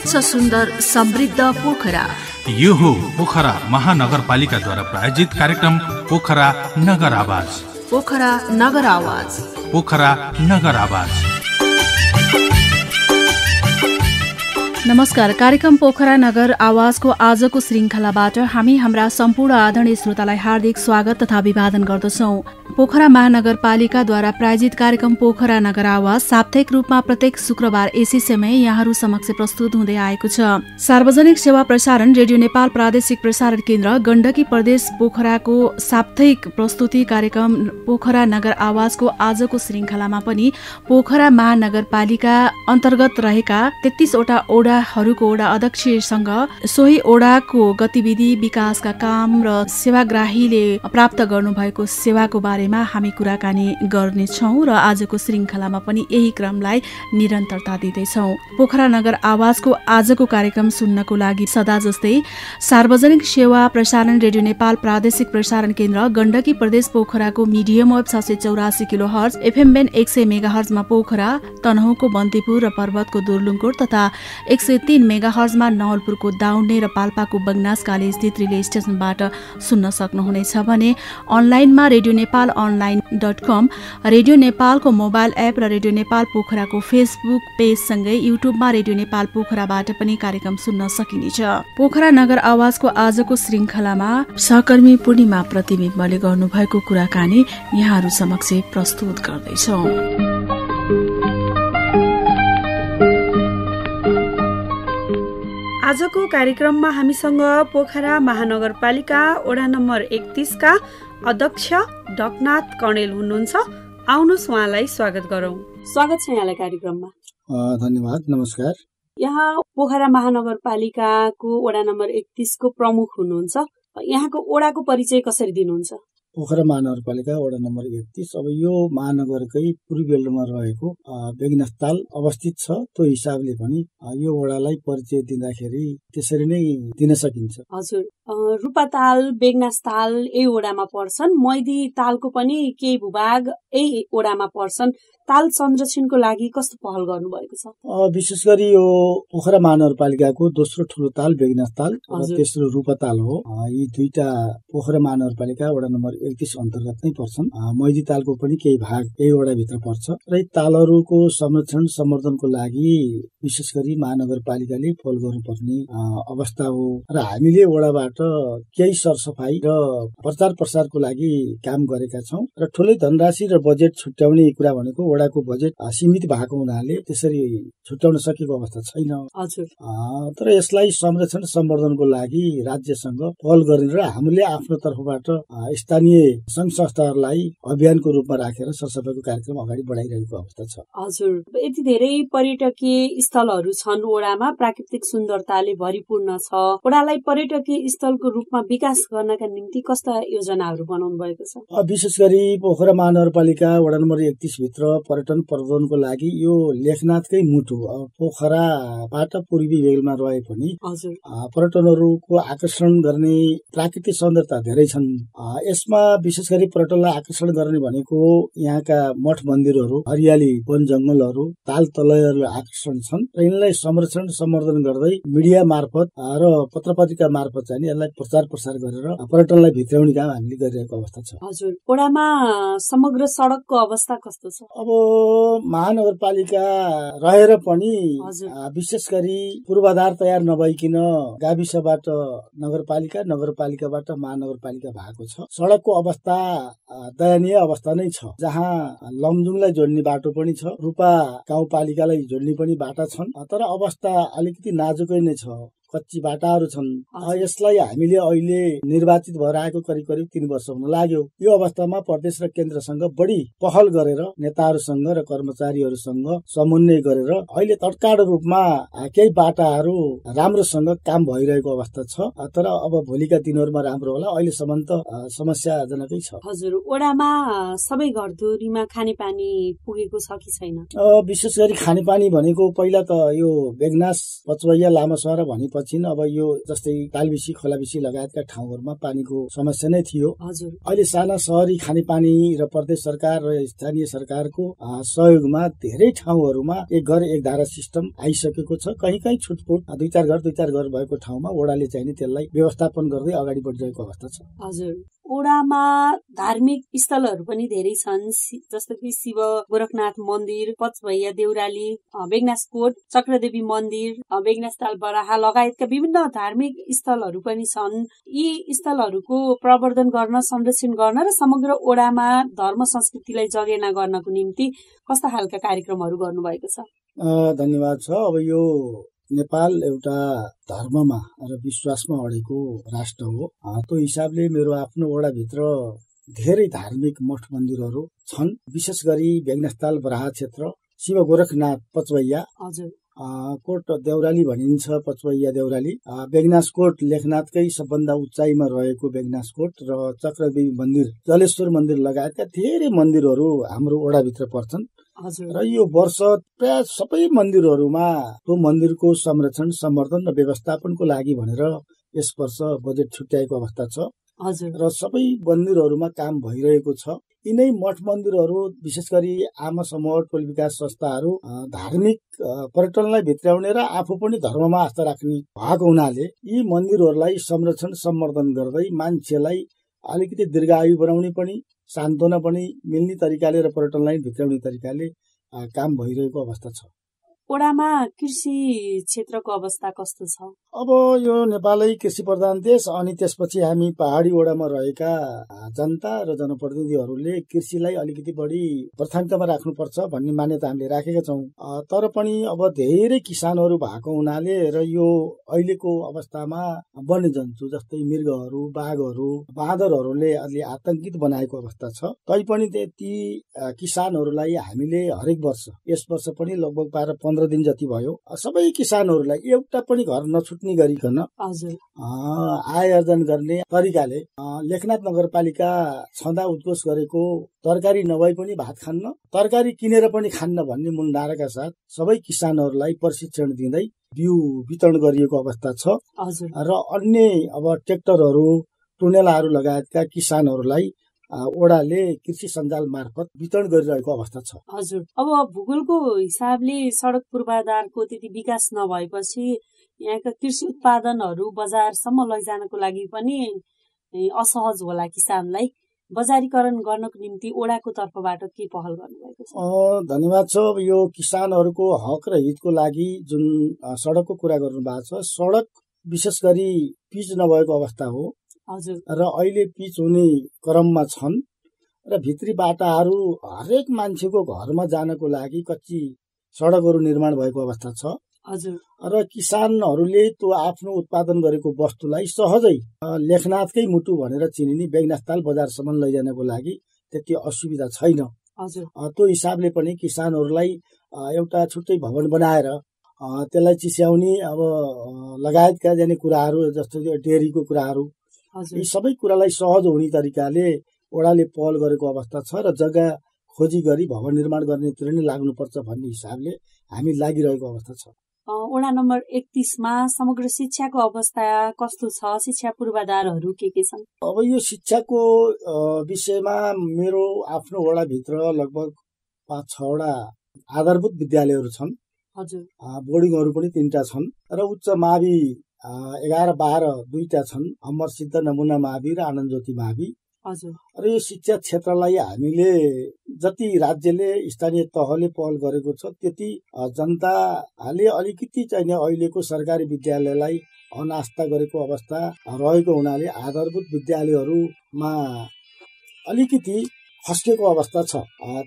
स्वच्छ सुन्दर समृद्ध पोखरा। यो हो पोखरा महानगरपालिकाद्वारा प्रायोजित कार्यक्रम पोखरा नगर आवाज। पोखरा नगर आवाज। पोखरा नगर आवाज। नमस्कार। कार्यक्रम पोखरा नगर आवाजको आजको श्रृङ्खलाबाट हामी हाम्रा सम्पूर्ण आदरणीय श्रोतालाई हार्दिक स्वागत तथा अभिवादन गर्दछौं। पोखरा महानगरपालिकाद्वारा प्रायोजित कार्यक्रम पोखरा नगर आवाज साप्ताहिक रूपमा प्रत्येक शुक्रबार यसै समय यहाँहरू समक्ष प्रस्तुत हुँदै आएको छ। सार्वजनिक सेवा प्रसारण रेडियो नेपाल प्रादेशिक प्रसारण केन्द्र गण्डकी प्रदेश पोखराको साप्ताहिक प्रस्तुति कार्यक्रम पोखरा नगर आवाजको आजको श्रृङ्खलामा पनि पोखरा महानगरपालिका अन्तर्गत रहेका 33 वटा ओडाहरूको ओडा अध्यक्षसँग सोही ओडाको गतिविधि, विकासका काम र सेवाग्राहीले प्राप्त गर्नुभएको सेवाको बारेमा हामी कुराकानी गर्नेछौँ र आजको श्रृङ्खलामा पनि यही क्रमलाई निरन्तरता दिँदैछौँ। पोखरा नगर आवाजको आजको कार्यक्रम सुन्नको लागि सदा जस्तै सार्वजनिक सेवा प्रसारण रेडियो नेपाल प्रादेशिक प्रसारण केन्द्र गण्डकी प्रदेश पोखराको medium wave 784 kilohertz, FM band 100 मेगाहर्जमा पोखरा, तनहुँको बन्तीपुर र पर्वतको दुर्लुङकोट तथा 103 मेगाहर्जमा नवलपुरको दाउन्ने र पाल्पाको बगनासकाले स्थित रिले स्टेशनबाट सुन्न सक्नुहुनेछ भने अनलाइनमा रेडियो नेपाल online.com, रेडियो नेपालको मोबाइल एप र रेडियो नेपाल पोखराको फेसबुक पेजसँगै युट्युबमा रेडियो नेपाल पोखराबाट पनि कार्यक्रम सुन्न सकिनेछ। पोखरा नगर आवाजको आजको श्रृङ्खलामा सहकर्मी पूर्णिमा प्रतिबिम्बले गर्नुभएको कुराकानी यहाँहरू समक्ष प्रस्तुत गर्दैछौँ। आजको कार्यक्रममा हामीसँग पोखरा महानगरपालिका वडा नम्बर 31 का अध्यक्ष डकनाथ कणेल हुनुहुन्छ। आउनुहोस् उहाँलाई स्वागत गरौँ। स्वागत छ यहाँलाई कार्यक्रममा। धन्यवाद, नमस्कार। यहाँ पोखरा महानगरपालिकाको वडा नम्बर 31 को प्रमुख हुनुहुन्छ। यहाँको वडाको परिचय कसरी दिनुहुन्छ? पोखरा महानगरपालिका वडा नम्बर 31 अब यो महानगरकै पूर्वी बेल्टमा रहेको बेगनासताल अवस्थित छ। त्यो हिसाबले पनि यो वडालाई परिचय दिँदाखेरि त्यसरी नै दिन सकिन्छ। हजुर, रूपाताल, बेगनासताल यही वडामा पर्छन्। मैदी तालको पनि केही भूभाग यही वडामा पर्छन्। ताल संरक्षणको लागि कस्तो पहल गर्नुभएको छ? विशेष गरी यो पोखरा महानगरपालिकाको दोस्रो ठुलो ताल बेगनासताल र तेस्रो रूपाताल हो। यी दुईटा पोखरा महानगरपालिका वडा नम्बर 31 अन्तर्गत नै पर्छन्। मैदी तालको पनि केही भाग यही वडाभित्र पर्छ र यी तालहरूको संरक्षण सम्वर्धनको लागि विशेष गरी महानगरपालिकाले पहल गर्नुपर्ने अवस्था हो र हामीले वडाबाट केही सरसफाई र प्रचार प्रसारको लागि काम गरेका छौं र ठूलै धनराशि र बजेट छुट्याउने कुरा भनेको वडाको बजेट सीमित भएको हुनाले त्यसरी छुट्याउन सकेको अवस्था छैन। तर यसलाई संरक्षण सम्वर्धनको लागि राज्यसँग पहल गर्ने र हामीले आफ्नो तर्फबाट स्थानीय संघ संस्थाहरूलाई अभियानको रूपमा राखेर सरसफाईको कार्यक्रम अगाडि बढाइरहेको अवस्था छ। हजुर, यति धेरै पर्यटकीय स्थलहरू छन् वडामा, प्राकृतिक सुन्दरताले भरिपूर्ण छ। वडालाई पर्यटकीय स्थलको रूपमा विकास गर्नका निम्ति कस्ता योजनाहरू बनाउनु भएको छ? विशेष गरी पोखरा महानगरपालिका वडा नम्बर 31 भित्र पर्यटन प्रवर्धनको लागि यो लेखनाथकै मुटु पोखराबाट पूर्वी बेलमा रहे पनि पर्यटनहरूको आकर्षण गर्ने प्राकृतिक सुन्दरता धेरै छन्। यसमा विशेष गरी पर्यटनलाई आकर्षण गर्ने भनेको यहाँका मठ मन्दिरहरू, हरियाली, वन जंगलहरू, ताल तलयहरू आकर्षण छन् र यिनलाई संरक्षण सम्वर्धन गर्दै मिडिया मार्फत र पत्रपत्रिका मार्फत चाहिँ यसलाई प्रचार प्रसार गरेर पर्यटनलाई भित्राउने काम हामीले गरिरहेको अवस्था छ। हजुर, वडामा समग्र सडकको अवस्था कस्तो छ? अब महानगरपालिका रहेर पनि विशेष गरी पूर्वाधार तयार नभइकन गाविसबाट नगरपालिका, नगरपालिकाबाट महानगरपालिका भएको छ। सडकको अवस्था दयनीय अवस्था नै छ। जहाँ लमजुङलाई जोड्ने बाटो पनि छ, रूपा गाउँपालिकालाई जोड्ने पनि बाटा छन्, तर अवस्था अलिकति नाजुकै नै छ। कच्ची बाटाहरू छन्। यसलाई हामीले अहिले निर्वाचित भएर आएको करिब 3 वर्ष हुन लाग्यो। यो अवस्थामा प्रदेश र केन्द्रसँग बढी पहल गरेर नेताहरूसँग र कर्मचारीहरूसँग समन्वय गरेर अहिले तत्काल रूपमा केही बाटाहरू राम्रोसँग काम भइरहेको अवस्था छ। तर अब भोलिका दिनहरूमा राम्रो होला, अहिलेसम्म त समस्याजनकै छ। हजुर, वडामा सबै घरधुरीमा खानेपानी पुगेको छ कि छैन? विशेष गरी खानेपानी भनेको पहिला त यो बेगनास, पचवैया, लामासहरा भनी त्यसपछि अब यो जस्तै तालबिसी खोलाबिसी लगायतका ठाउँहरूमा पानीको समस्या नै थियो। अहिले साना शहरी खानेपानी र प्रदेश सरकार र स्थानीय सरकारको सहयोगमा धेरै ठाउँहरूमा एक घर एक धारा सिस्टम आइसकेको छ। कहीँ कहीँ छुटपुट दुई चार घर भएको ठाउँमा ओडाले चाहिँ नि त्यसलाई व्यवस्थापन गर्दै अगाडि बढिरहेको अवस्था छ। हजुर, ओडामा धार्मिक स्थलहरू पनि धेरै छन्, जस्तो कि शिव गोरखनाथ मन्दिर, पचभैया देउराली, बेगनासकोट, चक्रदेवी मन्दिर, बेगनासताल बराहा लगायतका विभिन्न धार्मिक स्थलहरू पनि छन्। यी स्थलहरूको प्रवर्धन गर्न, संरक्षण गर्न र समग्र ओडामा धर्म संस्कृतिलाई जगेर्ना गर्नको निम्ति कस्ता खालका कार्यक्रमहरू गर्नुभएको छ? धन्यवाद छ। अब यो नेपाल एउटा धर्ममा र विश्वासमा अडेको राष्ट्र हो। त्यो हिसाबले मेरो आफ्नो ओडाभित्र धेरै धार्मिक मठ मन्दिरहरू छन्। विशेष गरी बेगनासताल बराहा क्षेत्र, शिव गोरखनाथ पचभैया कोट देउराली भनिन्छ, पचभैया देउराली, बेगनासकोट लेखनाथकै सबभन्दा उचाइमा रहेको बेगनासकोट र चक्रदेवी मन्दिर, जलेश्वर मन्दिर लगायतका धेरै मन्दिरहरू हाम्रो ओडाभित्र पर्छन्। र यो वर्ष प्राय सबै मन्दिरहरूमा त्यो मन्दिरको संरक्षण, सम्वर्धन र व्यवस्थापनको लागि भनेर यस वर्ष बजेट छुट्याएको अवस्था छ र सबै मन्दिरहरूमा काम भइरहेको छ। यिनै मठ मन्दिरहरू विशेष गरी आमा समूह, टोल विकास संस्थाहरू धार्मिक पर्यटनलाई भित्राउने र आफू पनि धर्ममा आस्था राख्ने भएको हुनाले यी मन्दिरहरूलाई संरक्षण, सम्वर्धन गर्दै मान्छेलाई अलिकति दीर्घायु बनाउने पनि, सान्त्वना पनि मिल्ने तरिकाले र पर्यटनलाई भित्राउने तरिकाले काम भइरहेको अवस्था छ। ओडामा कृषि क्षेत्रको अवस्था कस्तो छ? अब यो नेपालै कृषि प्रधान देश, अनि त्यसपछि हामी पहाडी ओडामा रहेका जनता र जनप्रतिनिधिहरूले कृषिलाई अलिकति बढी प्राथमिकतामा राख्नुपर्छ भन्ने मान्यता हामीले राखेका छौँ। तर पनि अब धेरै किसानहरू भएको हुनाले र यो अहिलेको अवस्थामा वन्यजन्तु जस्तै मृगहरू, बाघहरू, बाँदरहरूले अलि आतंकित बनाएको अवस्था छ। तैपनि ती किसानहरूलाई हामीले हरेक वर्ष, यस वर्ष पनि लगभग 12-15 दिन जति भयो, सबै किसानहरूलाई एउटा पनि घर नछुट्ने गरिकन आय आर्जन गर्ने तरिकाले लेखनाथ नगरपालिका छँदा उद्घोष गरेको तरकारी नभए पनि भात खान्न, तरकारी किनेर पनि खान्न भन्ने मूल नाराका साथ सबै किसानहरूलाई प्रशिक्षण दिँदै बिउ वितरण गरिएको अवस्था छ र अन्य अब ट्र्याक्टरहरू, टुनेलाहरू लगायतका किसानहरूलाई ओडाले कृषि सञ्जाल मार्फत वितरण गरिरहेको अवस्था छ। हजुर, अब भूगोलको हिसाबले सडक पूर्वाधारको त्यति विकास नभएपछि यहाँका कृषि उत्पादनहरू बजारसम्म लैजानको लागि पनि असहज होला। किसानलाई बजारीकरण गर्नको निम्ति ओडाको तर्फबाट के पहल गर्नुभएको छ? धन्यवाद छ। यो किसानहरूको हक र हितको लागि जुन सडकको कुरा गर्नु भएको छ, सडक विशेष गरी पिच नभएको अवस्था हो र अहिले पिच हुने क्रममा छन् र भित्री बाटाहरू हरेक मान्छेको घरमा जानको लागि कच्ची सडकहरू निर्माण भएको अवस्था छ र किसानहरूले त्यो आफ्नो उत्पादन गरेको वस्तुलाई सहजै लेखनाथकै मुटु भनेर चिनिने बेगनासताल बजारसम्म लैजानको लागि त्यति असुविधा छैन। त्यो हिसाबले पनि किसानहरूलाई एउटा छुट्टै भवन बनाएर त्यसलाई चिस्याउने अब लगायतका जाने कुराहरू जस्तो डेरीको कुराहरू, यी सबै कुरालाई सहज हुने तरिकाले ओडाले पहल गरेको अवस्था छ र जग्गा खोजी गरी भवन निर्माण गर्नेतिर नै लाग्नुपर्छ भन्ने हिसाबले हामी लागिरहेको अवस्था छ। वडा नम्बर 31 मा समग्र शिक्षाको अवस्था कस्तो छ? शिक्षा पूर्वाधारहरू के छन्? अब यो शिक्षाको विषयमा मेरो आफ्नो वडाभित्र लगभग 5-6 वटा आधारभूत विद्यालयहरू छन्। बोर्डिङहरू पनि 3टा छन् र उच्च मावि 11-12 2टा छन्, अमरसिद्ध नमुना मावि र आनन्द ज्योति मावि। र यो शिक्षा क्षेत्रलाई हामीले जति राज्यले, स्थानीय तहले पहल गरेको छ त्यति जनताले अलिकति चाहिँ अहिलेको सरकारी विद्यालयलाई अनास्था गरेको अवस्था रहेको हुनाले आधारभूत विद्यालयहरूमा अलिकति फस्केको अवस्था छ।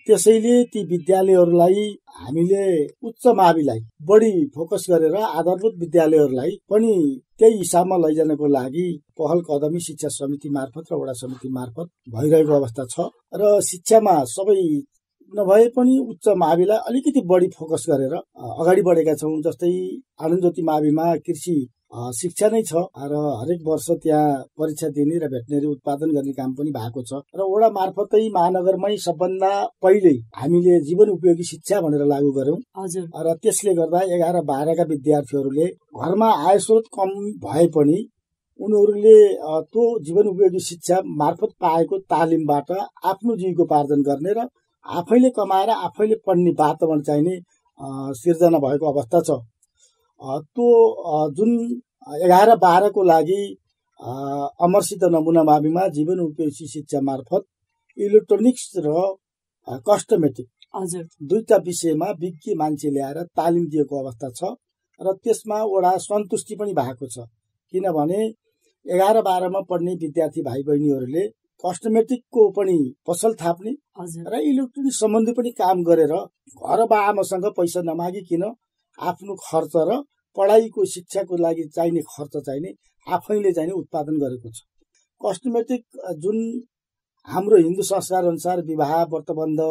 त्यसैले ती विद्यालयहरूलाई हामीले उच्च माविलाई बढी फोकस गरेर आधारभूत विद्यालयहरूलाई पनि त्यही हिसाबमा लैजानको लागि पहल कदमी शिक्षा समिति मार्फत र वडा समिति मार्फत भइरहेको अवस्था छ र शिक्षामा सबै नभए पनि उच्च माविलाई अलिकति बढी फोकस गरेर अगाडि बढेका छौँ। जस्तै आनन्द ज्योति माविमा कृषि शिक्षा नै छ र हरेक वर्ष त्यहाँ परीक्षा दिने र भेटनेरी उत्पादन गर्ने काम पनि भएको छ र वडा मार्फतै महानगरमै सबभन्दा पहिले हामीले जीवन उपयोगी शिक्षा भनेर लागू गर्यौं र त्यसले गर्दा 11-12 का विद्यार्थीहरूले घरमा आय स्रोत कम भए पनि उनीहरूले त्यो जीवन उपयोगी शिक्षा मार्फत पाएको तालिमबाट आफ्नो जीविकोपार्जन गर्ने र आफैले कमाएर आफैले पढ्ने वातावरण चाहिने सिर्जना भएको अवस्था छ। त्यो जुन 11-12 को लागि अमरसित नमुना माविमा जीवन उपयोगी शिक्षा मार्फत इलेक्ट्रोनिक्स र कस्टमेटिक दुईटा विषयमा विज्ञ मान्छे ल्याएर तालिम दिएको अवस्था छ र त्यसमा वडा सन्तुष्टि पनि भएको छ। किनभने 11-12 मा पढ्ने विद्यार्थी भाइ बहिनीहरूले कस्टमेटिकको पनि पसल थाप्ने र इलेक्ट्रोनिक सम्बन्धी पनि काम गरेर घर बाआमासँग पैसा नमागिकन आफ्नो खर्च र पढाइको शिक्षाको लागि चाहिने खर्च चाहिने आफैले चाहिने उत्पादन गरेको छ। कस्टमेटिक जुन हाम्रो हिन्दू संस्कार अनुसार विवाह व्रतबन्ध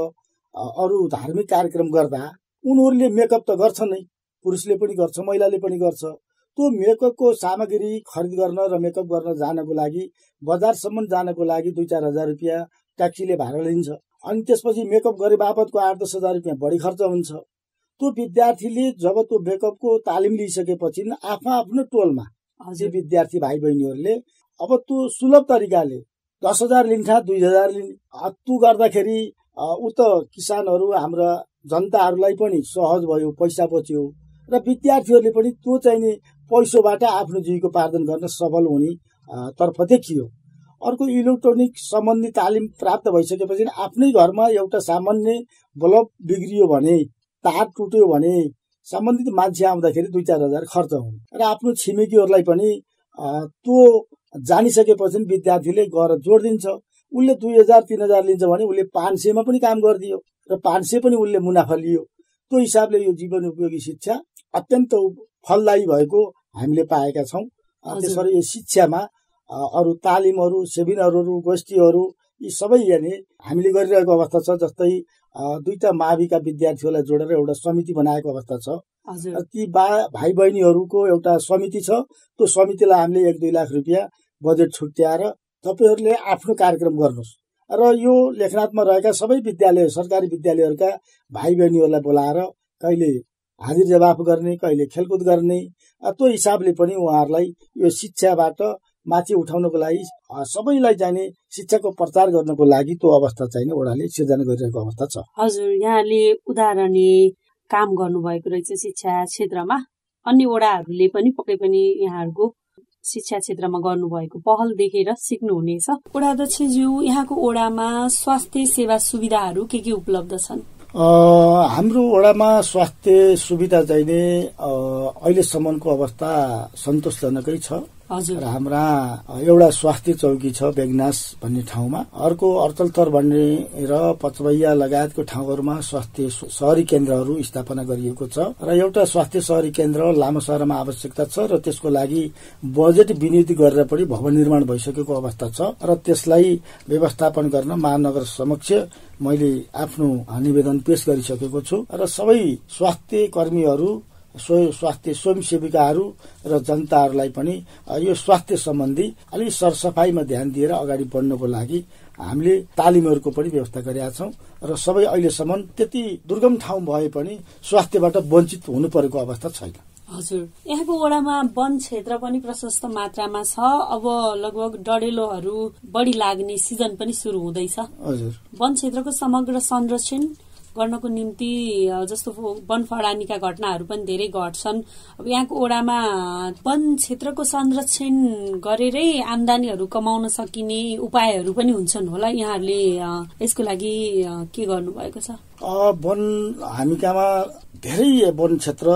अरू धार्मिक कार्यक्रम गर्दा उनीहरूले मेकअप त गर्छ नै, पुरुषले पनि गर्छ महिलाले पनि गर्छ। त्यो मेकअपको सामग्री खरिद गर्न र मेकअप गर्न जानको लागि बजारसम्म जानको लागि 2-4 हजार रुपियाँ ट्याक्सीले भाडा लिन्छ अनि त्यसपछि मेकअप गरे बापतको 8-10 हजार रुपियाँ बढी खर्च हुन्छ। त्यो विद्यार्थीले जब त्यो मेकअपको तालिम लिइसकेपछि आफ्नो टोलमा विद्यार्थी भाइ बहिनीहरूले अब त्यो सुलभ तरिकाले 10,000 लिन्छ 2,000 लिने त्यो गर्दाखेरि उत किसानहरू हाम्रा जनताहरूलाई पनि सहज भयो, पैसा बच्यो र विद्यार्थीहरूले पनि त्यो चाहिने पैसोबाट आफ्नो जीविकोपार्जन गर्न सफल हुने तर्फ देखियो। अर्को इलेक्ट्रोनिक सम्बन्धी तालिम प्राप्त भइसकेपछि आफ्नै घरमा एउटा सामान्य बल्ब बिग्रियो भने, तार टुट्यो भने सम्बन्धित मान्छे आउँदाखेरि 2-4 हजार खर्च हुने र आफ्नो छिमेकीहरूलाई पनि त्यो जानिसकेपछि विद्यार्थीले गएर जोडिदिन्छ। उसले 2,000-3,000 लिन्छ भने उसले 500 मा पनि काम गरिदियो र 500 पनि उसले मुनाफा लियो। त्यो हिसाबले यो जीवन उपयोगी शिक्षा अत्यन्त फलदायी भएको हामीले पाएका छौं। त्यसरी यो शिक्षामा अरू तालिमहरू, सेमिनारहरू, गोष्ठीहरू यी सबै यानी हामीले गरिरहेको अवस्था छ। जस्तै 2टा माविका विद्यार्थीहरूलाई जोडेर एउटा समिति बनाएको अवस्था छ। ती भाइ बहिनीहरूको एउटा समिति छ। त्यो समितिलाई हामीले 1-2 लाख रुपियाँ बजेट छुट्याएर तपाईहरूले आफ्नो कार्यक्रम गर्नुहोस् र यो लेखनाथमा रहेका सबै विद्यालय, सरकारी विद्यालयहरूका भाइ बहिनीहरूलाई बोलाएर कहिले हाजिर जवाफ गर्ने, कहिले खेलकुद गर्ने, त्यो हिसाबले पनि उहाँहरूलाई यो शिक्षाबाट माथि उठाउनको लागि सबैलाई चाहिने शिक्षाको प्रचार गर्नको लागि त्यो अवस्था चाहिने वडाले सिर्जना गरिरहेको अवस्था छ। हजुर, यहाँले उदाहरणीय काम गर्नुभएको रहेछ शिक्षा क्षेत्रमा। अन्य वडाहरूले पनि पक्कै पनि यहाँहरूको शिक्षा क्षेत्रमा गर्नुभएको पहल देखेर सिक्नुहुनेछ। वडा अध्यक्षज्यू, यहाँको वडामा स्वास्थ्य सेवा सुविधाहरू के उपलब्ध छन्? हाम्रो वडामा स्वास्थ्य सुविधा चाहिने अहिलेसम्मको अवस्था सन्तोषजनकै छ। र हाम्रा एउटा स्वास्थ्य चौकी छ बेगनास भन्ने ठाउँमा, अर्को अर्चलथर भन्ने र पचवैया लगायतको ठाउँहरूमा स्वास्थ्य शहरी केन्द्रहरू स्थापना गरिएको छ र एउटा स्वास्थ्य शहरी केन्द्र लामोसहरमा आवश्यकता छ र त्यसको लागि बजेट विनियोजित गरेर पनि भवन निर्माण भइसकेको अवस्था छ र त्यसलाई व्यवस्थापन गर्न महानगर समक्ष मैले आफ्नो निवेदन पेश गरिसकेको छु र सबै स्वास्थ्य कर्मीहरू, स्वास्थ्य स्वयंसेविकाहरू र जनताहरूलाई पनि यो स्वास्थ्य सम्बन्धी अलि सरसफाईमा ध्यान दिएर अगाडि बढ्नको लागि हामीले तालिमहरूको पनि व्यवस्था गरेका छौं र सबै अहिलेसम्म त्यति दुर्गम ठाउँ भए पनि स्वास्थ्यबाट वञ्चित हुनु परेको अवस्था छैन। हजुर, यहाँको वडामा वन क्षेत्र पनि प्रशस्त मात्रामा छ। अब लगभग डढेलोहरू बढी लाग्ने सिजन पनि सुरु हुँदैछ। हजुर, वन क्षेत्रको समग्र संरक्षण गर्नको निम्ति जस्तो वन फडानीका घटनाहरू पनि धेरै घट्छन्। अब यहाँको वडामा वन क्षेत्रको संरक्षण गरेरै आमदानीहरू कमाउन सकिने उपायहरू पनि हुन्छन् होला। यहाँहरूले यसको लागि के गर्नुभएको छ? वन हामीकामा धेरै वन क्षेत्र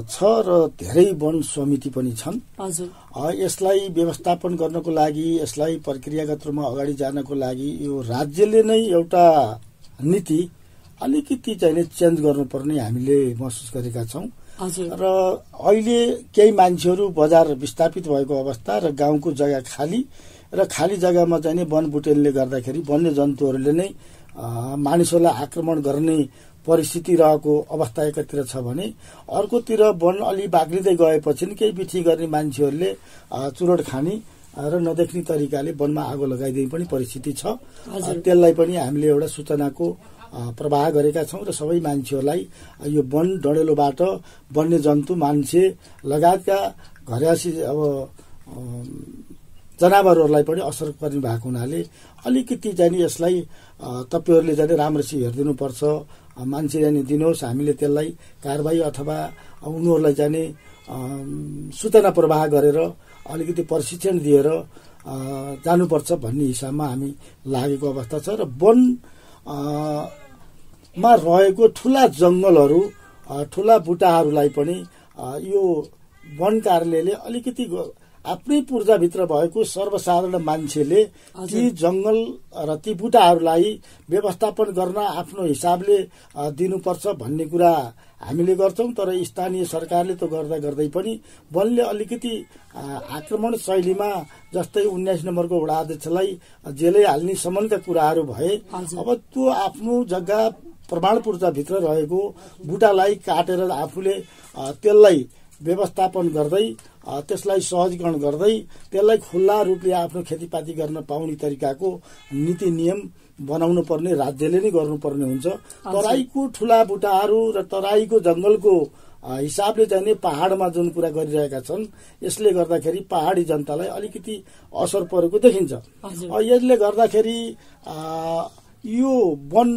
छ र धेरै वन समिति पनि छन्। हजुर, यसलाई व्यवस्थापन गर्नको लागि, यसलाई प्रक्रियागत रूपमा अगाडि जानको लागि यो राज्यले नै एउटा नीति अलिकति चाहिँ चेन्ज गर्नुपर्ने हामीले महसुस गरेका छौं र अहिले केही मान्छेहरू बजार विस्थापित भएको अवस्था र गाउँको जग्गा खाली र खाली जग्गामा चाहिँ वन बुटेलले गर्दाखेरि वन्य जन्तुहरूले नै मानिसहरूलाई आक्रमण गर्ने परिस्थिति रहेको अवस्था एकातिर छ भने अर्कोतिर वन अलि बाक्लिँदै गएपछि केही बिठी गर्ने मान्छेहरूले चुरोट खाने र नदेख्ने तरिकाले वनमा आगो लगाइदिने पनि परिस्थिति छ। त्यसलाई पनि हामीले एउटा सूचनाको प्रवाह गरेका छौं र सबै मान्छेहरूलाई यो वन डडेलोबाट वन्य जन्तु मान्छे लगायतका घरेसी अब जनावरहरूलाई पनि असर पर्ने भएको हुनाले अलिकति चाहिँ यसलाई तपाईहरुले चाहिँ राम्रोसित हेरिदिनु पर्छ। मान्छे जाने दिनुहोस्, हामीले त्यसलाई कारबाही अथवा उनीहरूलाई जाने सूचना प्रवाह गरेर अलिकति प्रशिक्षण दिएर जानुपर्छ भन्ने हिसाबमा हामी लागेको अवस्था छ। र वन मा रहेको ठूला जंगलहरू ठूला बुटाहरूलाई पनि यो वन कार्यालयले अलिकति आफ्नै पूर्जाभित्र भएको सर्वसाधारण मान्छेले ती जंगल र ती बुटाहरूलाई व्यवस्थापन गर्न आफ्नो हिसाबले दिनुपर्छ भन्ने कुरा हामीले गर्छौं। तर स्थानीय सरकारले त गर्दा गर्दै पनि वनले अलिकति आक्रमण शैलीमा जस्तै 19 नम्बरको वडा अध्यक्षलाई जेलै हाल्ने सम्मका कुराहरू भए अब त्यो आफ्नो जग्गा प्रमाण पूर्जाभित्र रहेको बुटालाई काटेर आफूले त्यसलाई व्यवस्थापन गर्दै त्यसलाई सहजीकरण गर्दै त्यसलाई खुल्ला रूपले आफ्नो खेतीपाती गर्न पाउने तरिकाको नीति नियम बनाउनु पर्ने राज्यले नै गर्नुपर्ने हुन्छ। तराईको ठूला बुटाहरू र तराईको जंगलको हिसाबले चाहिँ पहाडमा जुन कुरा गरिरहेका छन् यसले गर्दाखेरि पहाडी जनतालाई अलिकति असर परेको देखिन्छ। यसले गर्दाखेरि यो वन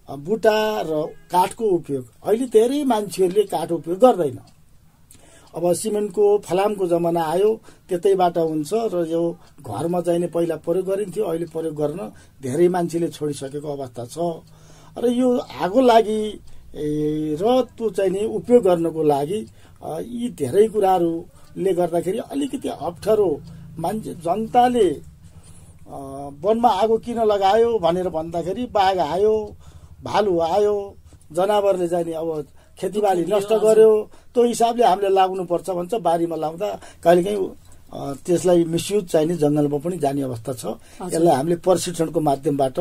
बुटा र काठको उपयोग अहिले धेरै मान्छेहरूले काठ उपयोग गर्दैन। अब सिमेन्टको फलामको जमाना आयो, त्यतैबाट हुन्छ र यो घरमा चाहिने पहिला प्रयोग गरिन्थ्यो, अहिले प्रयोग गर्न धेरै मान्छेले छोडिसकेको अवस्था छ। र यो आगो लागि र त्यो चाहिने उपयोग गर्नको लागि यी धेरै कुराहरूले गर्दाखेरि अलिकति अप्ठ्यारो मान्छे जनताले वनमा आगो किन लगायो भनेर भन्दाखेरि बाघ आयो, भालु आयो, जनावरले जाने अब खेतीबाली नष्ट गर्यो, त्यो हिसाबले हामीले लाग्नुपर्छ भन्छ। बारीमा लाउँदा कहिलेकाहीँ त्यसलाई मिसयुज चाहिने जंगलमा पनि जाने अवस्था छ। यसलाई हामीले प्रशिक्षणको माध्यमबाट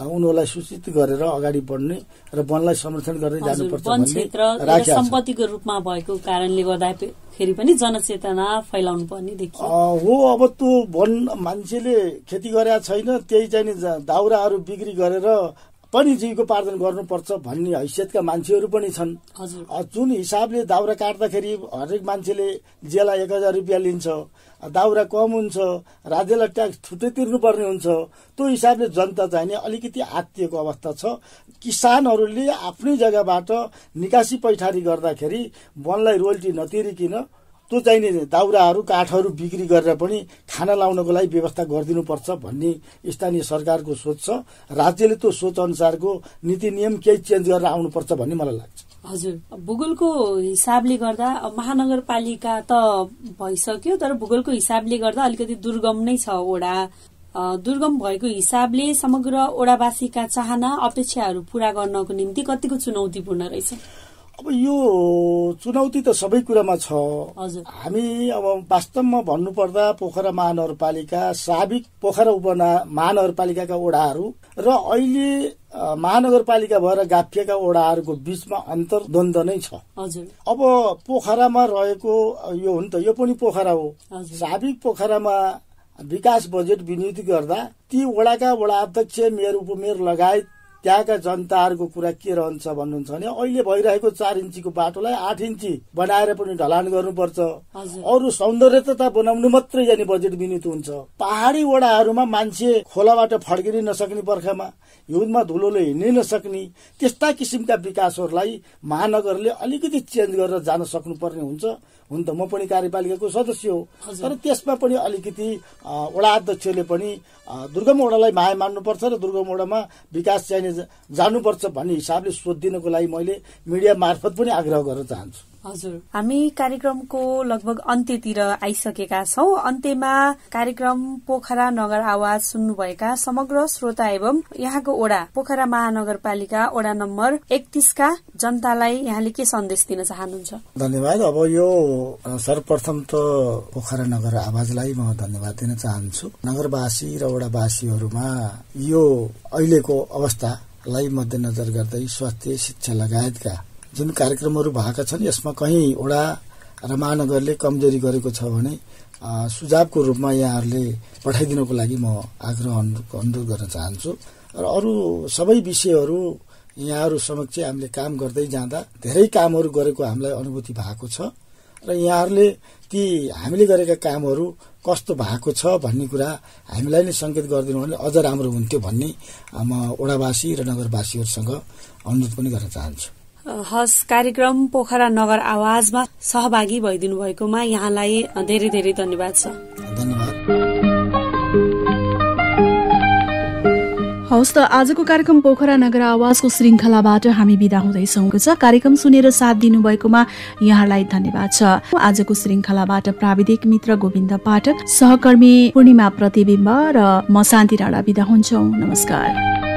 उनीहरूलाई सूचित गरेर अगाडि बढ्ने र वनलाई संरक्षण गर्दै जानुपर्छ भन्ने राखेको छ। सम्पत्तिको रूपमा भएको कारणले गर्दाखेरि पनि जनचेतना फैलाउनु पर्ने देखियो हो। अब त्यो वन मान्छेले खेती गरेका छैन, त्यही चाहिँ दाउराहरू बिक्री गरेर पनि जीविकोपार्जन गर्नुपर्छ भन्ने हैसियतका मान्छेहरू पनि छन्। जुन हिसाबले दाउरा काट्दाखेरि हरेक मान्छेले जेला 1000 रुपियाँ लिन्छ, दाउरा कम हुन्छ, राज्यलाई ट्याक्स छुट्टै तिर्नुपर्ने हुन्छ, त्यो हिसाबले जनता चाहिने अलिकति आत्तिएको अवस्था छ। किसानहरूले आफ्नै जग्गाबाट निकासी पैठारी गर्दाखेरि वनलाई रोयल्टी नतिरिकिन त्यो चाहिने दाउराहरू काठहरू बिक्री गरेर पनि खाना लाउनको लागि व्यवस्था गरिदिनुपर्छ भन्ने स्थानीय सरकारको सोच छ। राज्यले त्यो सोच अनुसारको नीति नियम केही चेन्ज गरेर आउनुपर्छ भन्ने मलाई लाग्छ। हजुर, भूगोलको हिसाबले गर्दा महानगरपालिका त भइसक्यो, तर भूगोलको हिसाबले गर्दा अलिकति दुर्गम नै छ ओडा। दुर्गम भएको हिसाबले समग्र ओडावासीका चाहना अपेक्षाहरू पूरा गर्नको निम्ति कतिको चुनौतीपूर्ण रहेछ? अब यो चुनौती त सबै कुरामा छ। हामी अब वास्तवमा भन्नुपर्दा पोखरा महानगरपालिका, साबिक पोखरा महानगरपालिकाका ओडाहरू र अहिले महानगरपालिका भएर गाभिएका ओडाहरूको बीचमा अन्तर्द्वन्द नै छ। अब पोखरामा रहेको यो हो नि त, यो पनि पोखरा हो। साबिक पोखरामा विकास बजेट विनियोजित गर्दा ती वडाका वडा अध्यक्ष, मेयर, उपमेयर लगायत त्यहाँका जनताहरूको कुरा के रहन्छ भन्नुहुन्छ भने अहिले भइरहेको 4 इन्चीको बाटोलाई 8 इन्ची बनाएर पनि ढलान गर्नुपर्छ। अरू सौन्दर्यता बनाउनु मात्रै जाने बजेट विनियोजित हुन्छ। पहाडी वडाहरूमा मान्छे खोलाबाट फड्किन नसक्ने, बर्खामा हिउँदमा धुलोले हिँड्नै नसक्ने, त्यस्ता किसिमका विकासहरूलाई महानगरले अलिकति चेन्ज गरेर जान सक्नुपर्ने हुन्छ। हुन त म पनि कार्यपालिकाको सदस्य हो, तर त्यसमा पनि अलिकति वडा अध्यक्षले पनि दुर्गम वडालाई माया मान्नुपर्छ र दुर्गम वडामा विकास चाहिने जानुपर्छ भन्ने हिसाबले सोच दिनको लागि मैले मिडिया मार्फत पनि आग्रह गर्न चाहन्छु। हजुर, हामी कार्यक्रमको लगभग अन्त्यतिर आइसकेका छौं। अन्त्यमा कार्यक्रम पोखरा नगर आवाज सुन्नुभएका समग्र श्रोता एवं यहाँको ओडा पोखरा महानगरपालिका ओडा नम्बर 31 का जनतालाई यहाँले के सन्देश दिन चाहनुहुन्छ? धन्यवाद। अब यो सर्वप्रथम त पोखरा नगर आवाजलाई म धन्यवाद दिन चाहन्छु। नगरवासी र ओडावासीहरूमा यो अहिलेको अवस्था लाई मध्यनजर गर्दै स्वास्थ्य शिक्षा लगायतका जुन कार्यक्रमहरू भएका छन् यसमा कहीँ वडा र महानगरले कमजोरी गरेको छ भने सुझावको रूपमा यहाँहरूले पठाइदिनको लागि म आग्रह अनुरोध गर्न चाहन्छु र अरू सबै विषयहरू यहाँहरू समक्ष हामीले काम गर्दै जाँदा धेरै कामहरू गरेको हामीलाई अनुभूति भएको छ र यहाँहरूले ती हामीले गरेका कामहरू कस्तो भएको छ भन्ने कुरा हामीलाई नै संकेत गरिदिनु भने अझ राम्रो हुन्थ्यो भन्ने म वडावासी र नगरवासीहरूसँग अनुरोध पनि गर्न चाहन्छु। हस्, कार्यक्रम पोखरा नगर आवाजमा सहभागी भइदिनु भएकोमा यहाँलाई धेरै धेरै धन्यवाद छ। धन्यवाद। हवस् त आजको कार्यक्रम पोखरा नगर आवाजको श्रृङ्खलाबाट हामी बिदा हुँदैछौँ। कार्यक्रम सुनेर साथ दिनुभएकोमा यहाँलाई धन्यवाद छ। आजको श्रृङ्खलाबाट प्राविधिक मित्र गोविन्द पाठक, सहकर्मी पूर्णिमा प्रतिबिम्ब र म शान्ति राणा बिदा हुन्छौँ। नमस्कार।